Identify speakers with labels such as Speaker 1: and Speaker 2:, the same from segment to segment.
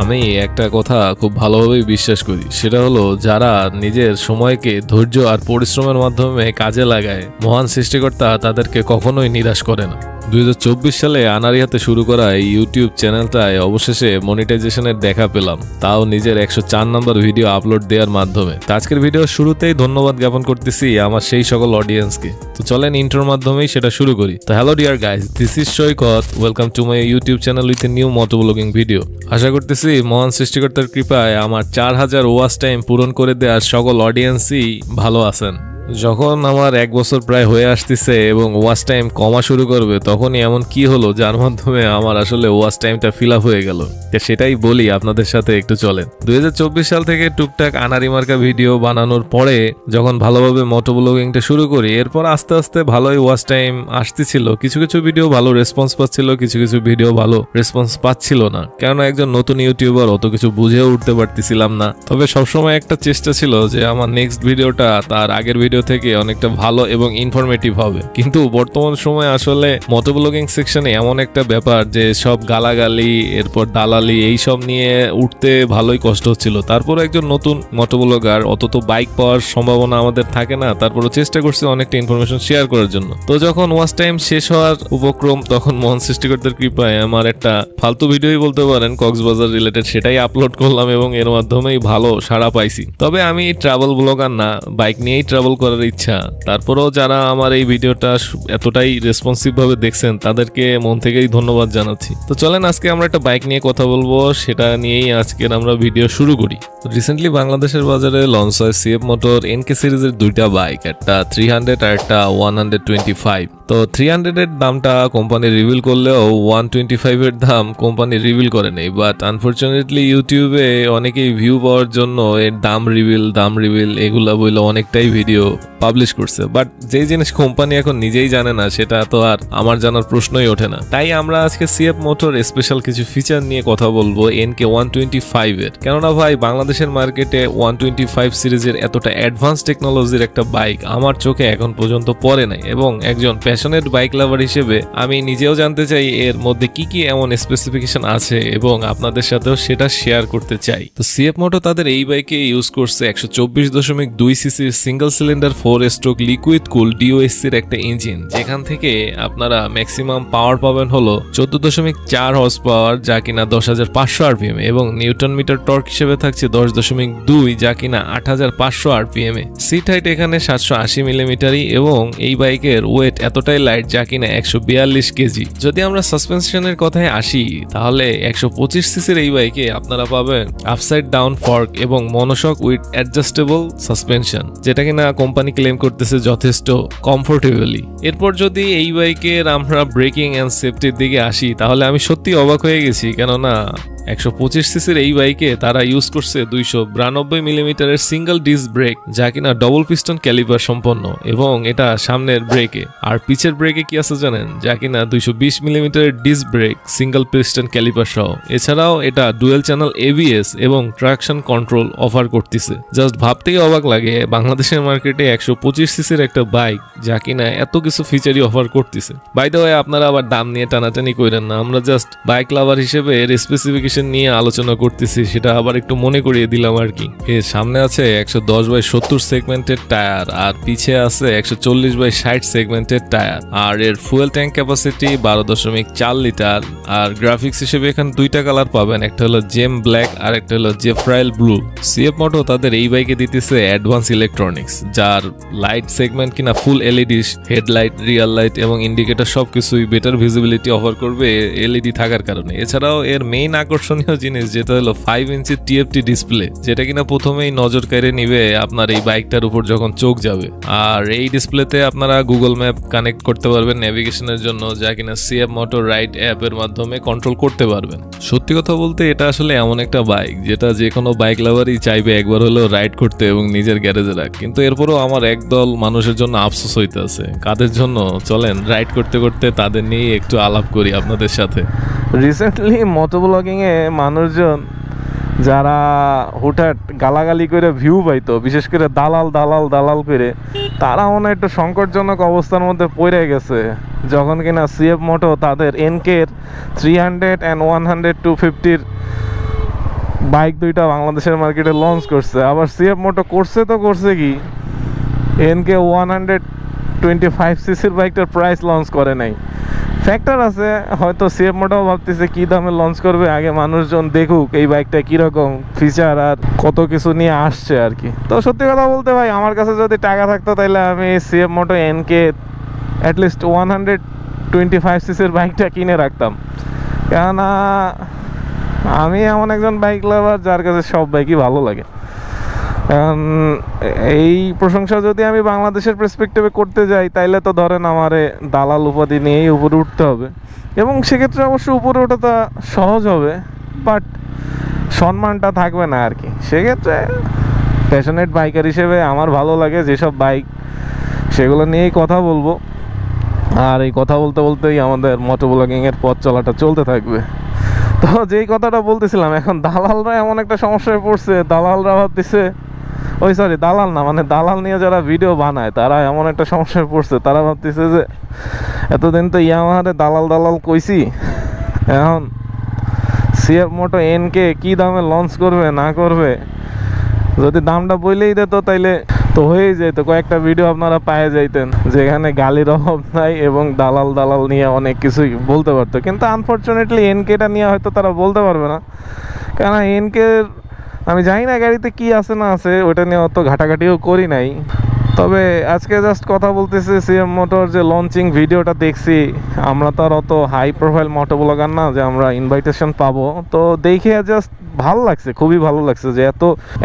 Speaker 1: আমি একটা কথা খুব ভালোভাবেই বিশ্বাস করি, সেটা হলো যারা নিজের সময়কে ধৈর্য আর পরিশ্রমের মাধ্যমে কাজে লাগায়, মহান সৃষ্টিকর্তা তাদেরকে কখনোই নিরাশ করে না। 2024 সালে আনারিহাতে শুরু করা এই ইউটিউব চ্যানেলটায় অবশেষে মনিটাইজেশনের দেখা পেলাম, তাও নিজের 104 নম্বর ভিডিও আপলোড দেওয়ার মাধ্যমে। তো আজকের ভিডিও শুরুতেই ধন্যবাদ জ্ঞাপন করতেছি আমার সেই সকল অডিয়েন্সকে। তো চলেন ইন্ট্রোর মাধ্যমেই সেটা শুরু করি। তো hello dear guys, this is Saikat, welcome to my YouTube channel with a new motoblogging video. আশা করতেছি মহান সৃষ্টিকর্তার কৃপায় আমার 4000 ওয়াচ টাইম পূরণ করে দেওয়ার সকল অডিয়েন্সই ভালো আছেন। যখন আমার 1 বছর প্রায় হয়ে আসতেছে এবং ওয়াচ টাইম কমা শুরু করবে, তখনই এমন কি হলো যার মাধ্যমে আমার আসলে ওয়াচ টাইমটা ফিল আপ হয়ে গেল, সেটাই বলি আপনাদের সাথে একটু চলেন। 2024 সাল থেকে টুকটাক আনারি মার্কা ভিডিও বানানোর পরে যখন ভালোভাবে মোটোব্লগিংটা শুরু করি, এরপর আস্তে আস্তে ভালোই ওয়াচ টাইম আসতেছিল। কিছু কিছু ভিডিও ভালো রেসপন্স পাচ্ছিল, কিছু কিছু ভিডিও ভালো রেসপন্স পাচ্ছিল না, কেননা একজন নতুন ইউটিউবার অত কিছু বুঝেও উঠতে পারতেছিলাম না। তবে সবসময় একটা চেষ্টা ছিল যে আমার নেক্সট ভিডিওটা তার আগের ভিডিও থেকে অনেকটা ভালো এবং ইনফরমেটিভ হবে। কিন্তু বর্তমান সময়ে আসলে মোটোব্লগিং সেকশনে এমন একটা ব্যাপার যে সব গালাগালি, এরপর দালালি, এইসব নিয়ে উঠতে ভালোই কষ্ট হচ্ছিল। তারপর একজন নতুন মোটোব্লগার, অত তো বাইক পাওয়ার সম্ভাবনা আমাদের থাকে না, তারপরও চেষ্টা করছি অনেকটা ইনফরমেশন শেয়ার করার জন্য। তো যখন ওয়াচ টাইম শেষ হওয়ার উপক্রম, তখন মহান সৃষ্টিকর্তার কৃপায় আমার একটা ফালতু ভিডিওই বলতে পারেন, কক্সবাজার রিলেটেড, সেটাই আপলোড করলাম এবং এর মাধ্যমেই ভালো সাড়া পাইছি। তবে আমি ট্রাভেল ব্লগার না, বাইক নিয়েই ট্রাভেল করার ইচ্ছা। তারপরেও যারা আমার এই ভিডিওটা এতটাই রেসপন্সিভ ভাবে দেখছেন, তাদেরকে মন থেকেই ধন্যবাদ জানাচ্ছি। তো চলেন আজকে আমরা একটা বাইক নিয়ে কথা বলবো, সেটা নিয়েই আজকের আমরা ভিডিও শুরু করি। রিসেন্টলি বাংলাদেশের বাজারে লঞ্চ হয় সিএফ মোটর এনকে সিরিজের দুইটা বাইক, একটা 300 আর একটা 125। তো 300 এর দামটা কোম্পানি রিভিল করলেও 125 এর দাম কোম্পানি রিভিল করে নেই। বাট আনফরচুনেটলি ইউটিউবে অনেকেই ভিউ পাওয়ার জন্য এর দাম রিভিল এগুলা বলে অনেকটাই ভিডিও পাবলিশ করছে। বাট যেই জিনিস কোম্পানি এখন নিজেই জানে না, সেটা তো আর আমার জানার প্রশ্নই ওঠে না। তাই আমরা আজকে সিএফ মোটর স্পেশাল কিছু ফিচার নিয়ে কথা বলবো এনকে 125 এর। কেননা ভাই, বাংলাদেশের মার্কেটে 125 সিরিজের এতটা অ্যাডভান্স টেকনোলজির একটা বাইক আমার চোখে এখন পর্যন্ত পড়ে নাই, এবং একজন প্যাশনেট বাইক লাভার হিসেবে আমি নিজেও জানতে চাই এর মধ্যে কি কি এমন স্পেসিফিকেশন আছে এবং আপনাদের সাথেও সেটা শেয়ার করতে চাই। তো সিএফ মোটর তাদের এই বাইকে ইউজ করছে 124.2 সিসির single cylinder 4 stroke liquid cool ডিওএসসির একটা ইঞ্জিন, যেখান থেকে আপনারা ম্যাক্সিমাম পাওয়ার পাবেন হলো 14.4 হর্স পাওয়ার, যা কিনা 10,500 আরপিএম, এবং নিউটন মিটার টর্ক হিসেবে থাকছে 10.2, যা কিনা 8,500 আরপিএম এ। সিট হাইট এখানে 780 মিলিমিটারই, এবং এই বাইকের ওয়েট এতটাই লাইট যা কিনা 142 কেজি। যদি আমরা সাসপেনশনের কথায় আসি, তাহলে 125 সিসির এই বাইকে আপনারা পাবেন আপসাইড ডাউন ফর্ক এবং মনোশক উইথ অ্যাডজাস্টেবল সাসপেনশন, যেটা কিনা কোম্পানি ক্লেম করতেছে যথেষ্ট কমফোর্টেবলি। এরপর যদি এই বাইকের আমরা ব্রেকিং এন্ড সেফটির দিকে আসি, তাহলে আমি সত্যি অবাক হয়ে গেছি, কেননা 125 সিসির এই বাইকে তারা ইউজ করছে 292 মিলিমিটারের সিঙ্গেল ডিস্ক ব্রেক, যা কিনা ডবল পিস্টন ক্যালিপার সম্পন্ন, এবং এটা সামনের ব্রেকে। আর পিছের ব্রেকে কি আছে জানেন, যা কিনা 220 মিলিমিটারের disc brake single piston caliper সহ। এছাড়াও এটা ডুয়েল চ্যানেল এবিএস এবং ট্রাকশন কন্ট্রোল অফার করতেছে। জাস্ট ভাবতেই অবাক লাগে বাংলাদেশের মার্কেটে 125 সিসির একটা বাইক যা কিনা এত কিছু ফিচারই অফার করতেছে। বাই দ্য ওয়ে, আপনারা আবার দাম নিয়ে টানাটানি করেন না, আমরা জাস্ট বাইক লাভার হিসেবে এর স্পেসিফিকেশন নিয়ে আলোচনা করতেছি, সেটা আবার একটু মনে করিয়ে দিলাম আর কি। এর সামনে আছে 110/70 সেগমেন্টের টায়ার, আর পিছে আছে 140/60 সেগমেন্টের টায়ার, আর এর ফুয়েল ট্যাঙ্ক ক্যাপাসিটি 12.4 লিটার। আর গ্রাফিক্স হিসেবে এখানে দুইটা কালার পাবেন, একটা হলো জেম ব্ল্যাক আর একটা হলো জেফ্রাইল ব্লু। সিএফ মোটর তাদের এই বাইকে দিতেছে অ্যাডভান্স ইলেকট্রনিক্স, যার লাইট সেগমেন্ট কিনা ফুল এলইডি, হেডলাইট, রিয়ার লাইট এবং ইন্ডিকেটর সবকিছুই বেটার ভিজিবিলিটি অফার করবে এলইডি থাকার কারণে। এছাড়াও এর মেইন আকর্ষণীয় জিনিস যেটা হলো 5 ইঞ্চি টিএফটি ডিসপ্লে, যেটা কিনা প্রথমেই নজর কেড়ে নিবে আপনার এই বাইকটার উপর যখন চোখ যাবে। আর এই ডিসপ্লেতে আপনারা গুগল ম্যাপ কানেক্ট করতে পারবেন নেভিগেশনের জন্য, যা কিনা সিএফ মোটর রাইড অ্যাপের মাধ্যমে কন্ট্রোল করতে পারবেন। সত্যি কথা বলতে এটা আসলে এমন একটা বাইক যেটা যে কোনো বাইক লাভারই চাইবে একবার হলেও রাইড করতে এবং নিজের গ্যারেজে রাখ। কিন্তু এরপরও আমার একদল মানুষের জন্য আফসোস হইতে আছে। কাদের জন্য? চলেন রাইড করতে করতে তাদের নিয়ে একটু আলাপ করি আপনাদের সাথে।
Speaker 2: রিসেন্টলি মোটোব্লগিং এ মানুষজন যারা হুটহাট গালাগালি করে ভিউ পাইতো, বিশেষ করে দালাল করে, তারা মনে একটু সংকটজনক অবস্থার মধ্যে পড়ে গেছে যখন কিনা সিএফ মোটো তাদের এনকের 300 and 100 250 বাইক দুইটা বাংলাদেশের মার্কেটে লঞ্চ করছে। আবার সিএফ মোটো করছে তো করছে কি, এনকে 125cc বাইকটার প্রাইস লঞ্চ করে নাই। ফ্যাক্টর আছে, হয়তো সিএফ মোটোও ভাবতেছে কি দামে লঞ্চ করবে, আগে মানুষজন দেখুক এই বাইকটা কীরকম ফিচার আর কত কিছু নিয়ে আসছে আর কি। তো সত্যি কথা বলতে ভাই, আমার কাছে যদি টাকা থাকতো তাহলে আমি সিএফ মোটো এনকে অ্যাটলিস্ট 125cc বাইকটা কিনে রাখতাম। কেননা আমি এমন একজন বাইক লাভার যার কাছে সব বাইকই ভালো লাগে। কারণ এই প্রশংসা যদি আমি বাংলাদেশের পার্সপেক্টিভে করতে যাই তাইলে তো ধরেন আমারে দালাল উপাধি নিয়েই উপরে উঠতে হবে, এবং সেক্ষেত্রে অবশ্য উপরে ওঠাটা সহজ হবে, বাট সম্মানটা থাকবে না আর কি। সেক্ষেত্রে প্যাশনেট বাইকার হিসেবে আমার ভালো লাগে যেসব বাইক, সেগুলো নিয়েই কথা বলবো। আর এই কথা বলতে বলতেই আমাদের মোটো ব্লগিংয়ের পথ চলাটা চলতে থাকবে। তো যেই কথাটা বলতেছিলাম, এখন দালালরা এমন একটা সমস্যায় পড়ছে, দালালরা ভাবতেছে, ওই সরি দালাল না, মানে দালাল নিয়ে যারা ভিডিও বানায় তারা এমন একটা সমস্যায় পড়ছে, তারা ভাবতেছে যে এতদিন তো ইয়ামাহারে দালাল দালাল কইছি, এখন সিএফ মোটো এনকে কি দামে লঞ্চ করবে না করবে, যদি দামটা বইলেই দিত তাইলে তো হয়েই যেত, কয়েকটা ভিডিও আপনারা পায়ে যাইতেন যেখানে গালির অভাব নাই এবং দালাল দালাল নিয়ে অনেক কিছুই বলতে পারতো। কিন্তু আনফর্চুনেটলি এনকেটা নিয়ে হয়তো তারা বলতে পারবে না, কেন এনকের আমি জানি না গাড়িতে কি আছে না আছে, ওটা নিয়ে অত ঘাটাঘাটিও করি নাই। তবে আজকে জাস্ট কথা বলতেছি সিএম মোটর যে লঞ্চিং ভিডিওটা দেখছি, আমরা তো আর অত হাই প্রোফাইল মোটো ব্লগার না যে আমরা ইনভাইটেশন পাবো, তো দেখে জাস্ট ভালো লাগছে, খুবই ভালো লাগছে যে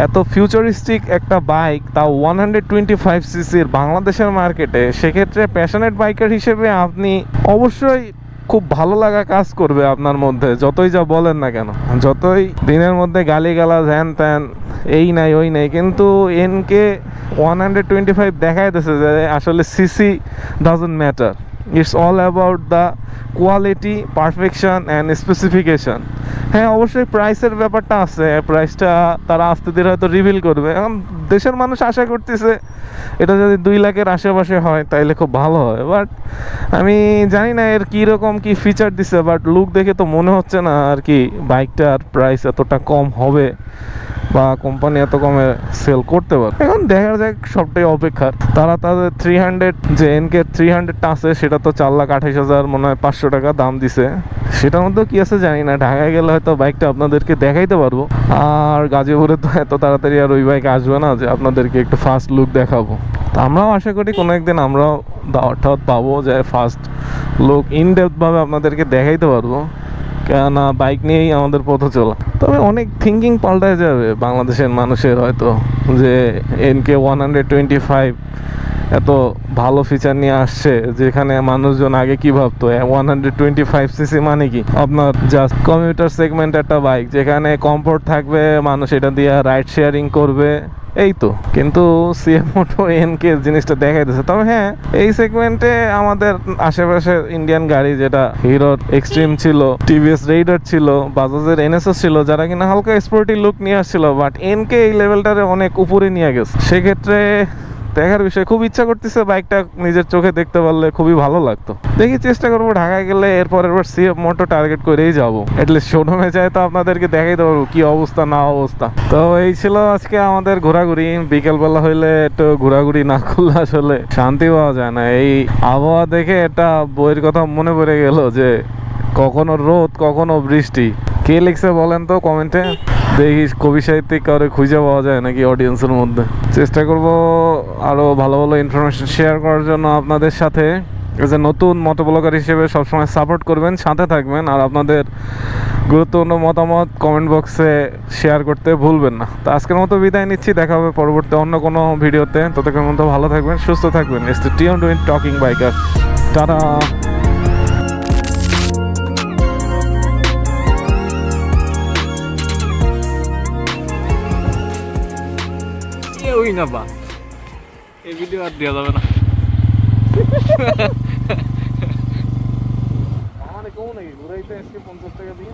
Speaker 2: এত ফিউচারিস্টিক একটা বাইক, তাও 125cc বাংলাদেশের মার্কেটে। সেক্ষেত্রে প্যাশনেট বাইকার হিসেবে আপনি অবশ্যই খুব ভালো লাগা কাজ করবে আপনার মধ্যে, যতই যা বলেন না কেন, যতই দিনের মধ্যে গালিগালাজ হ্যান ত্যান এই নাই ওই নাই, কিন্তু এনকে 125 দেখাই দিয়েছে যে আসলে CC doesn't matter, it's all about the quality, perfection and specification. হ্যাঁ অবশ্যই প্রাইসের ব্যাপারটা আছে, প্রাইসটা তারা আস্তে ধীরে হয়তো রিভিল করবে। এখন দেশের মানুষ আশা করতেছে এটা যদি 2 লাখের আশেপাশে হয় তাইলে খুব ভালো হয়, বাট আমি জানি না এর কীরকম কি ফিচার দিছে, বাট লুক দেখে তো মনে হচ্ছে না আর কি বাইকটার প্রাইস এতটা কম হবে বা কোম্পানি এত কমে সেল করতে পারে। এখন দেখা যাক, সবটাই অপেক্ষার। তারা তাদের 300 যে এনকে 300টা আছে সেটা তো 4,28,000 মনে হয় 500 টাকা দাম দিছে, সেটার মধ্যেও কি আছে জানি না। ঢাকায় গেলে হয়তো বাইকটা আপনাদেরকে দেখাইতে পারবো, আর গাজীপুরে তো এত তাড়াতাড়ি আর ওই বাইক আসবে না যে আপনাদেরকে একটু ফার্স্ট লুক দেখাবো। তো আমরাও আশা করি কোনো একদিন আমরাও দাওয়াত পাবো যে ফার্স্ট লুক ইনডেপথভাবে আপনাদেরকে দেখাইতে পারবো, কেননা বাইক নিয়েই আমাদের পথ চলা। তবে অনেক থিঙ্কিং পাল্টায় যাবে বাংলাদেশের মানুষের হয়তো, যে এনকে 125 এত ভালো ফিচার নিয়ে আসছে, যেখানে মানুষজন আগে কি ভাবতো 125cc মানে কি আপনার জাস্ট কমিউটার সেগমেন্ট একটা বাইক, যেখানে কমফোর্ট থাকবে, মানুষ এটা দিয়ে রাইড শেয়ারিং করবে, এই তো। কিন্তু সিএম মোটো এনকে জিনিসটা দেখাই দিচ্ছে। তবে হ্যাঁ, এই সেগমেন্টে আমাদের আশেপাশে ইন্ডিয়ান গাড়ি, যেটা হিরোর এক্সট্রিম ছিল, টিভিএস রেইডার ছিল, বাজাজের এনএসএস ছিল, যারা কিনা হালকা স্পোর্টি লুক নিয়ে আসছিল, বাট এনকে এই লেভেলটারে অনেক উপরে নিয়ে গেছে। সেক্ষেত্রে দেখার বিষয়, খুব ইচ্ছা করতেছে বাইকটা নিজের চোখে দেখতে পারলে খুবই ভালো লাগতো। দেখি চেষ্টা করবো ঢাকায় গেলে এরপর সিএফ মোটো টার্গেট করেই যাবো, এটলিস্ট শোরুমে যাই তো আপনাদেরকে দেখাইতে পারবো কি অবস্থা না অবস্থা। তো এই ছিল আজকে আমাদের ঘোরাঘুরি। বিকেলবেলা হইলে একটু ঘোরাঘুরি না করলে আসলে শান্তি পাওয়া যায় না। এই আবহাওয়া দেখে একটা বইয়ের কথা মনে পড়ে গেল যে কখনো রোদ কখনো বৃষ্টি। কে লিখছে বলেন তো কমেন্টে, দেখি কবি সাহিত্যিক কাউরে খুঁজে পাওয়া যায় নাকি অডিয়েন্সের মধ্যে। চেষ্টা করব আরও ভালো ভালো ইনফরমেশন শেয়ার করার জন্য আপনাদের সাথে। যে নতুন মোটো ব্লগার হিসেবে সবসময় সাপোর্ট করবেন, সাথে থাকবেন, আর আপনাদের গুরুত্বপূর্ণ মতামত কমেন্ট বক্সে শেয়ার করতে ভুলবেন না। তো আজকের মতো বিদায় নিচ্ছি, দেখা হবে পরবর্তী অন্য কোনো ভিডিওতে। ততক্ষণ মতো ভালো থাকবেন, সুস্থ থাকবেন। Stay tuned with talking biker. Tata. ওই না বা এই ভিডিও আর দেওয়া যাবে না। আমার কম নাকি ঘুরাইতে আজকে 50 টাকা দিয়ে।